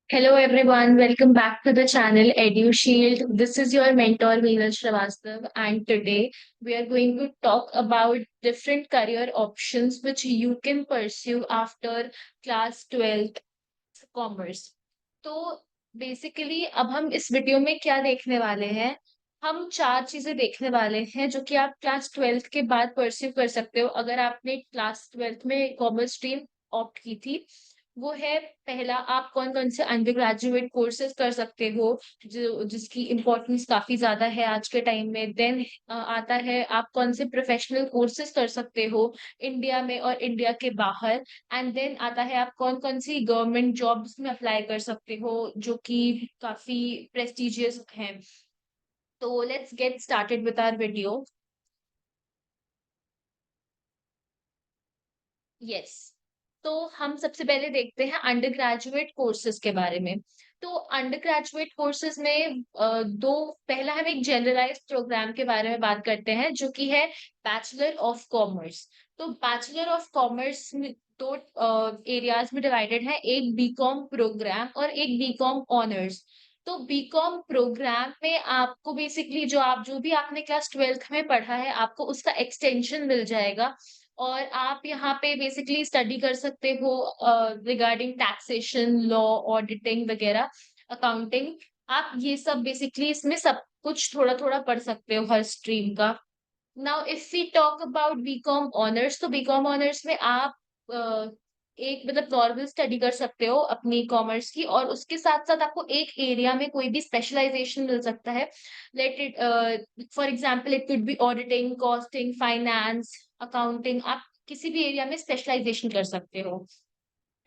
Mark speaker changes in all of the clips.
Speaker 1: Hello everyone, welcome back to the channel EduShield. This is your mentor Veeral Srivastav, and today we are going to talk about different career options which you can pursue after class 12th commerce. तो basically अब हम इस video में क्या देखने वाले हैं। हम चार चीजें देखने वाले हैं जो कि आप क्लास 12th के बाद परस्यू कर सकते हो अगर आपने क्लास 12th में कॉमर्स स्ट्रीम ऑप्ट की थी। वो है पहला, आप कौन कौन से अंडर ग्रेजुएट कोर्सेज कर सकते हो जो जिसकी इम्पोर्टेंस काफी ज्यादा है आज के टाइम में। देन आता है आप कौन से प्रोफेशनल कोर्सेज कर सकते हो इंडिया में और इंडिया के बाहर। एंड देन आता है आप कौन कौन सी गवर्नमेंट जॉब्स में अप्लाई कर सकते हो जो कि काफी प्रेस्टिजियस हैं। तो let's get started with our video. Yes, तो हम सबसे पहले देखते हैं अंडर ग्रेजुएट कोर्सेज के बारे में। तो अंडर ग्रेजुएट कोर्सेज में दो, पहला हम एक जनरलाइज्ड प्रोग्राम के बारे में बात करते हैं जो कि है बैचलर ऑफ कॉमर्स। तो बैचलर ऑफ कॉमर्स में दो एरियाज में डिवाइडेड है, एक बीकॉम प्रोग्राम और एक बीकॉम ऑनर्स। तो बीकॉम प्रोग्राम में आपको बेसिकली जो भी आपने क्लास 12th में पढ़ा है आपको उसका एक्सटेंशन मिल जाएगा। और आप यहाँ पे बेसिकली स्टडी कर सकते हो रिगार्डिंग टैक्सेशन, लॉ, ऑडिटिंग वगैरह, अकाउंटिंग। आप ये सब बेसिकली इसमें सब कुछ थोड़ा थोड़ा पढ़ सकते हो हर स्ट्रीम का। Now if we talk about BCom honours, तो बीकॉम ऑनर्स में आप अ, एक मतलब नॉर्मल स्टडी कर सकते हो अपनी कॉमर्स की, और उसके साथ साथ आपको एक एरिया में कोई भी स्पेशलाइजेशन मिल सकता है। Let it for example it could be auditing, costing, finance, accounting. आप किसी भी एरिया में स्पेशलाइजेशन कर सकते हो।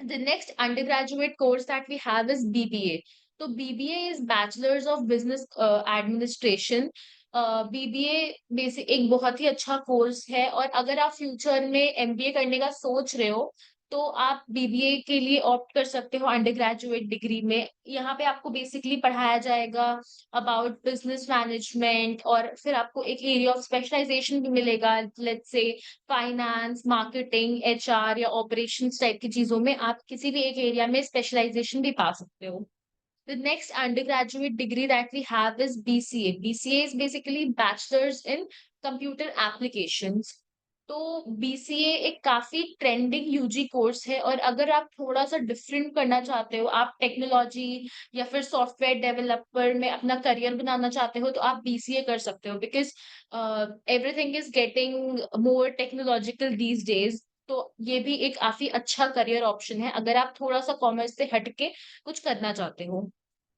Speaker 1: The next undergraduate course that we have is BBA. तो BBA is Bachelor's of Business Administration. BBA basic एक बहुत ही अच्छा कोर्स है, और अगर आप फ्यूचर में MBA करने का सोच रहे हो तो आप BBA के लिए ऑप्ट कर सकते हो अंडर ग्रेजुएट डिग्री में। यहाँ पे आपको बेसिकली पढ़ाया जाएगा अबाउट बिजनेस मैनेजमेंट, और फिर आपको एक एरिया ऑफ स्पेशलाइजेशन भी मिलेगा। Let's say finance, marketing, HR या ऑपरेशंस टाइप की चीजों में आप किसी भी एक एरिया में स्पेशलाइजेशन भी पा सकते हो। The next undergraduate degree that we have is BCA. BCA is basically Bachelor's in Computer Applications. तो BCA एक काफी ट्रेंडिंग यूजी कोर्स है, और अगर आप थोड़ा सा डिफरेंट करना चाहते हो, आप टेक्नोलॉजी या फिर सॉफ्टवेयर डेवलपर में अपना करियर बनाना चाहते हो, तो आप BCA कर सकते हो। Because everything is getting more technological these days. तो ये भी एक काफी अच्छा करियर ऑप्शन है अगर आप थोड़ा सा कॉमर्स से हटके कुछ करना चाहते हो।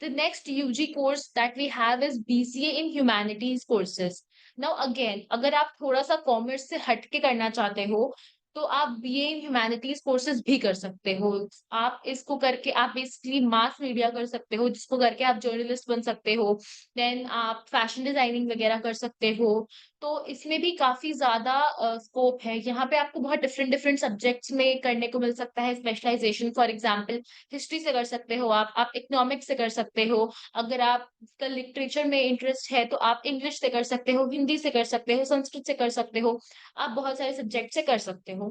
Speaker 1: The next UG course that we have is BCA in Humanities courses. Now again, अगर आप थोड़ा सा कॉमर्स से हटके करना चाहते हो तो आप BA in Humanities courses भी कर सकते हो। आप इसको करके आप बेसिकली मास मीडिया कर सकते हो, जिसको करके आप जर्नलिस्ट बन सकते हो। देन आप फैशन डिजाइनिंग वगैरह कर सकते हो। तो इसमें भी काफी ज्यादा स्कोप है। यहाँ पे आपको बहुत डिफरेंट डिफरेंट सब्जेक्ट्स में करने को मिल सकता है स्पेशलाइजेशन। फॉर एग्जाम्पल हिस्ट्री से कर सकते हो, आप इकोनॉमिक्स से कर सकते हो। अगर आपका लिटरेचर में इंटरेस्ट है तो आप इंग्लिश से कर सकते हो, हिंदी से कर सकते हो, संस्कृत से कर सकते हो। आप बहुत सारे सब्जेक्ट से कर सकते हो।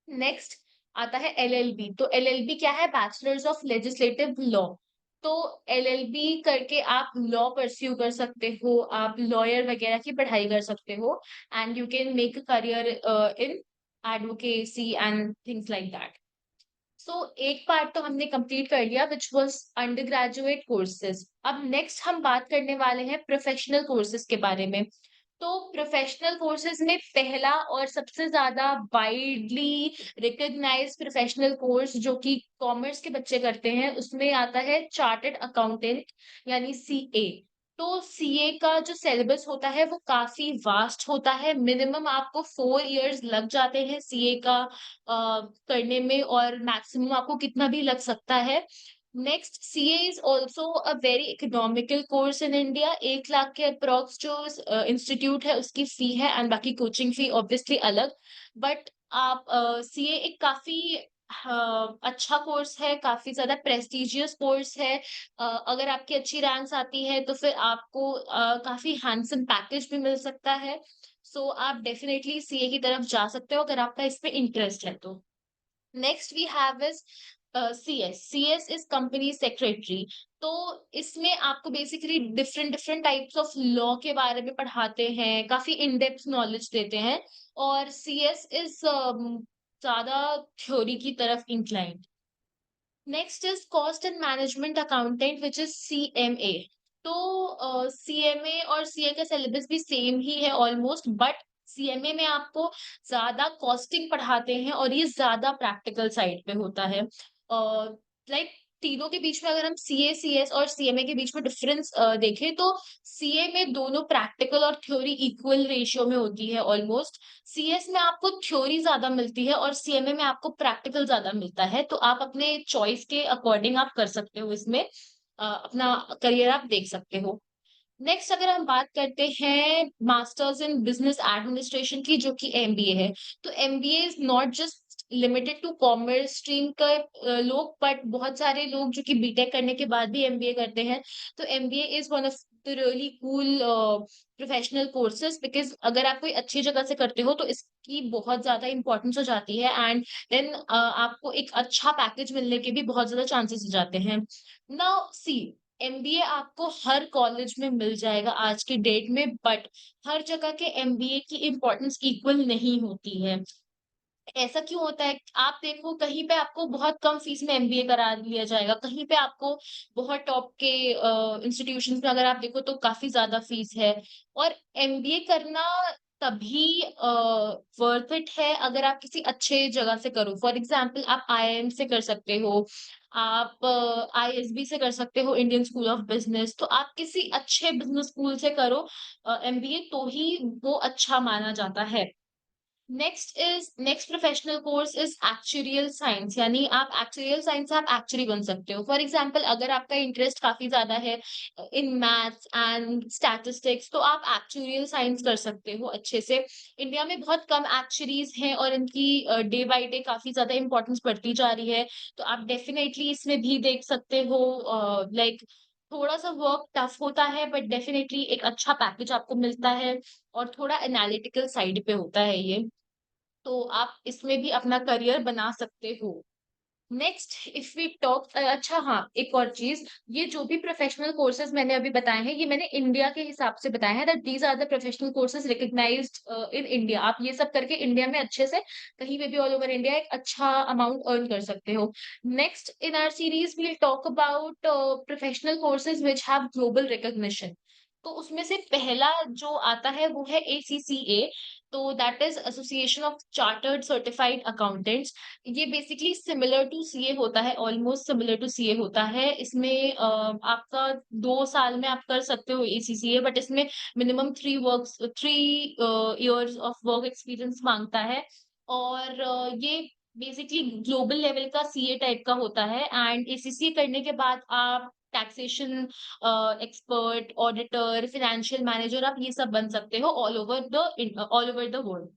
Speaker 1: नेक्स्ट आता है LLB। तो LLB क्या है? Bachelors of legislative law. तो LLB करके आप लॉ परस्यू कर सकते हो, आप लॉयर वगैरह की पढ़ाई कर सकते हो, and you can make a career in advocacy and things like that. So एक पार्ट तो हमने कंप्लीट कर लिया which was undergraduate courses. अब नेक्स्ट हम बात करने वाले हैं प्रोफेशनल कोर्सेज के बारे में। तो प्रोफेशनल कोर्सेज में पहला और सबसे ज्यादा वाइडली रिकॉग्नाइज्ड प्रोफेशनल कोर्स जो कि कॉमर्स के बच्चे करते हैं उसमें आता है चार्टर्ड अकाउंटेंट, यानी CA। तो CA का जो सिलेबस होता है वो काफी वास्ट होता है। मिनिमम आपको 4 इयर्स लग जाते हैं CA का करने में, और मैक्सिमम आपको कितना भी लग सकता है। Next, CA is also a very economical course in India. 1 lakh के अप्रोक्स जो इंस्टीट्यूट है उसकी फी है, एंड बाकी कोचिंग फी ऑब्वियसली अलग। बट आप CA एक काफी अच्छा कोर्स है, काफी ज्यादा प्रेस्टिजियस कोर्स है। अगर आपकी अच्छी रैंक्स आती है तो फिर आपको काफी हैंडसम पैकेज भी मिल सकता है। सो आप डेफिनेटली CA की तरफ जा सकते हो अगर आपका इस पे इंटरेस्ट है तो। Next we have is CS is company secretary. तो इसमें आपको basically different different types of law के बारे में पढ़ाते हैं, काफी इन डेप्थ नॉलेज देते हैं। और सीएस इज ज्यादा थ्योरी की तरफ inclined. Next is cost and management accountant which is CMA. तो सीएमए और सीए का सिलेबस भी सेम ही है ऑलमोस्ट, बट सीएमए में आपको ज्यादा कॉस्टिंग पढ़ाते हैं और ये ज्यादा प्रैक्टिकल साइड पे होता है। लाइक तीनों के बीच में अगर हम सीए सीएस और सीएमए के बीच में डिफरेंस देखें, तो सीए में दोनों प्रैक्टिकल और थ्योरी इक्वल रेशियो में होती है ऑलमोस्ट। सीएस में आपको थ्योरी ज्यादा मिलती है और सीएमए में आपको प्रैक्टिकल ज्यादा मिलता है, तो आप अपने चॉइस के अकॉर्डिंग आप कर सकते हो इसमें, अपना करियर आप देख सकते हो। नेक्स्ट अगर हम बात करते हैं मास्टर्स इन बिजनेस एडमिनिस्ट्रेशन की, जो कि एमबीए है। तो MBA is not just limited to commerce stream का लोग, बट बहुत सारे लोग जो कि बीटेक करने के बाद भी एमबीए करते हैं। तो MBA is one of the really cool professional courses, because अगर आप कोई अच्छी जगह से करते हो तो इसकी बहुत ज्यादा इंपॉर्टेंस हो जाती है, एंड देन आपको एक अच्छा पैकेज मिलने के भी बहुत ज्यादा चांसेस हो जाते हैं। नाउ सी, एमबीए आपको हर कॉलेज में मिल जाएगा आज की डेट में, बट हर जगह के एमबीए की इम्पोर्टेंस इक्वल नहीं होती है। ऐसा क्यों होता है? आप देखो, कहीं पे आपको बहुत कम फीस में एमबीए करा लिया जाएगा, कहीं पे आपको बहुत टॉप के इंस्टीट्यूशंस में अगर आप देखो तो काफी ज्यादा फीस है। और एमबीए करना तभी वर्थ इट है अगर आप किसी अच्छे जगह से करो। फॉर एग्जाम्पल, आप आईआईएम से कर सकते हो, आप आईएसबी से कर सकते हो, इंडियन स्कूल ऑफ बिजनेस। तो आप किसी अच्छे बिजनेस स्कूल से करो एमबीए, तो ही वो अच्छा माना जाता है। Next professional course is actuarial science, यानी आप एक्चुरियल साइंस से आप एक्चुअली बन सकते हो। फॉर एग्जांपल, अगर आपका इंटरेस्ट काफी ज्यादा है इन मैथ्स एंड स्टैटिस्टिक्स, तो आप एक्चुरियल साइंस कर सकते हो अच्छे से। इंडिया में बहुत कम एक्चुअरीज हैं और इनकी डे बाय डे काफी ज्यादा इंपॉर्टेंस बढ़ती जा रही है, तो आप डेफिनेटली इसमें भी देख सकते हो। लाइक थोड़ा सा वर्क टफ होता है, बट डेफिनेटली एक अच्छा पैकेज आपको मिलता है और थोड़ा एनालिटिकल साइड पे होता है ये, तो आप इसमें भी अपना करियर बना सकते हो। नेक्स्ट इफ वी टॉक, अच्छा हाँ, एक और चीज, ये जो भी प्रोफेशनल कोर्सेज मैंने अभी बताए हैं, ये मैंने इंडिया के हिसाब से बताए हैं, that these are the professional courses recognised in India. आप ये सब करके इंडिया में अच्छे से कहीं पे भी ऑल ओवर इंडिया एक अच्छा अमाउंट अर्न कर सकते हो। Next in our series we'll talk about professional courses which have global recognition. तो उसमें से पहला जो आता है वो है एसीसीए। तो that is association of chartered certified accountants. ये बेसिकली सिमिलर टू सीए होता है, ऑलमोस्ट सिमिलर टू सीए होता है। इसमें आपका 2 साल में आप कर सकते हो एसीसीए, बट इसमें minimum 3 years of work experience मांगता है। और ये बेसिकली ग्लोबल लेवल का सीए टाइप का होता है, एंड एसीसीए करने के बाद आप taxation expert, auditor, financial manager, आप ये सब बन सकते हो all over the world.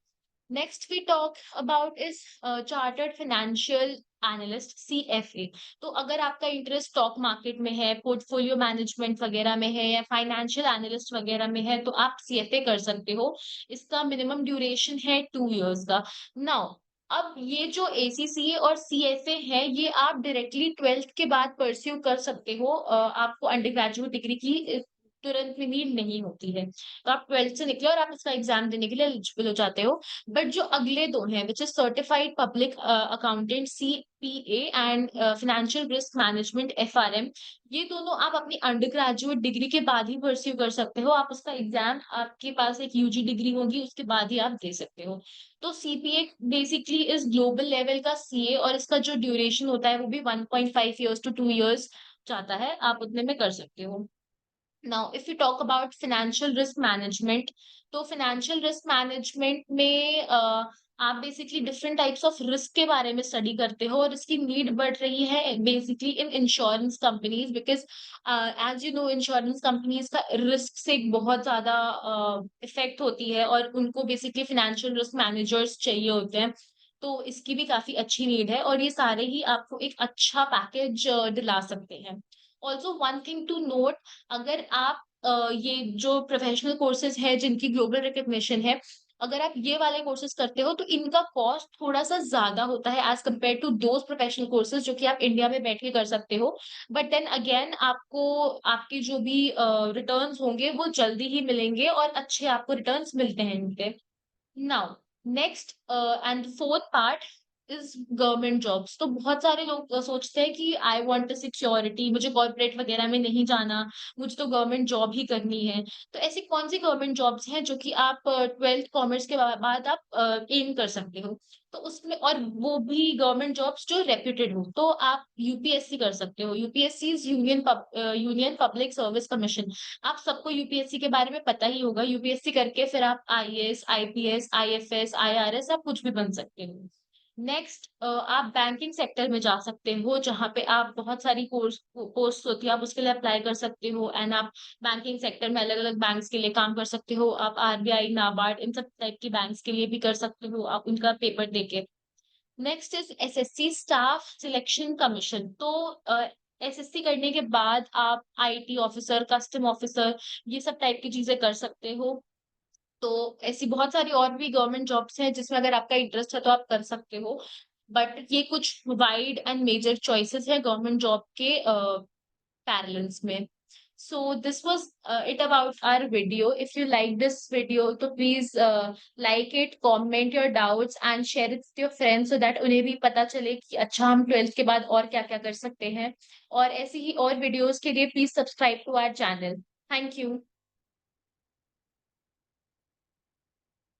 Speaker 1: Next we talk about is chartered financial analyst, CFA. तो अगर आपका इंटरेस्ट स्टॉक मार्केट में है, पोर्टफोलियो मैनेजमेंट वगैरह में है, या फाइनेंशियल एनालिस्ट वगैरह में है, तो आप सीएफए कर सकते हो। इसका मिनिमम ड्यूरेशन है 2 इयर्स का। नाउ अब ये जो एसीसीए और सीएफए है, ये आप डायरेक्टली 12th के बाद परस्यू कर सकते हो। आपको अंडर ग्रेजुएट डिग्री की तुरंत में नीड नहीं होती है। तो आप 12th से निकले और आप इसका एग्जाम देने के लिए एलिजिबल हो जाते हो। बट जो अगले दो हैं, which is certified public accountant, CPA, and financial risk management, FRM, ये दोनों आप अपनी अंडर ग्रेजुएट डिग्री के बाद ही परस्यू कर सकते हो। आप उसका एग्जाम, आपके पास एक यूजी डिग्री होगी, उसके बाद ही आप दे सकते हो। तो CPA basically is global level का सीए, और इसका जो ड्यूरेशन होता है वो भी 1.5 इयर्स टू 2 इयर्स जाता है, आप उतने में कर सकते हो। Now if you talk about financial risk management, तो फाइनेंशियल रिस्क मैनेजमेंट में आप basically different types of risk के बारे में स्टडी करते हो, और इसकी नीड बढ़ रही है basically in insurance companies, because as you know insurance companies का रिस्क से बहुत ज्यादा इफेक्ट होती है, और उनको बेसिकली फाइनेंशियल रिस्क मैनेजर्स चाहिए होते हैं। तो इसकी भी काफी अच्छी नीड है, और ये सारे ही आपको एक अच्छा पैकेज दिला सकते हैं। Also one thing to note, अगर आप ये जो प्रोफेशनल कोर्सेज है जिनकी ग्लोबल रिकॉग्निशन है, अगर आप ये वाले कोर्सेज़ करते हो तो इनका कॉस्ट थोड़ा-सा ज़्यादा होता है as compare to those professional courses जो कि आप इंडिया में बैठ के कर सकते हो। बट देन अगेन आपको आपके जो भी रिटर्न्स होंगे वो जल्दी ही मिलेंगे और अच्छे आपको रिटर्न्स मिलते हैं इनके। Now next and fourth part is government jobs. तो बहुत सारे लोग सोचते हैं कि आई वांट अ सिक्योरिटी, मुझे कॉर्पोरेट वगैरह में नहीं जाना, मुझे तो गवर्नमेंट जॉब ही करनी है। तो ऐसी कौन सी गवर्नमेंट जॉब्स हैं जो कि आप ट्वेल्थ कॉमर्स के बाद आप एम कर सकते हो। तो उसमें और वो भी गवर्नमेंट जॉब्स जो रेप्यूटेड हो, तो आप यूपीएससी कर सकते हो। UPSC is union public service commission. आप सबको यूपीएससी के बारे में पता ही होगा। यूपीएससी करके फिर आप आईएएस, आईपीएस, आईएफएस, आईआरएस आप कुछ भी बन सकते हो। नेक्स्ट आप बैंकिंग सेक्टर में जा सकते हो, जहाँ पे आप बहुत सारी पोस्ट होती है, आप उसके लिए अप्लाई कर सकते हो एंड आप बैंकिंग सेक्टर में अलग-अलग बैंक्स के लिए काम कर सकते हो। आप आरबीआई, नाबार्ड इन सब टाइप की बैंक्स के लिए भी कर सकते हो, आप उनका पेपर देके। Next is SSC staff selection commission. तो एसएससी करने के बाद आप आईटी ऑफिसर, कस्टम ऑफिसर ये सब टाइप की चीजें कर सकते हो। तो ऐसी बहुत सारी और भी गवर्नमेंट जॉब्स हैं जिसमें अगर आपका इंटरेस्ट है तो आप कर सकते हो। बट ये कुछ वाइड एंड मेजर चॉइसेस है गवर्नमेंट जॉब के पैरेलल्स में। So this was it about our video. If you like this video, तो please like it, comment your doubts and share it with your friends so that उन्हें भी पता चले कि अच्छा हम 12th के बाद और क्या-क्या कर सकते हैं। और ऐसी ही और वीडियोस के लिए please subscribe to our channel. Thank you.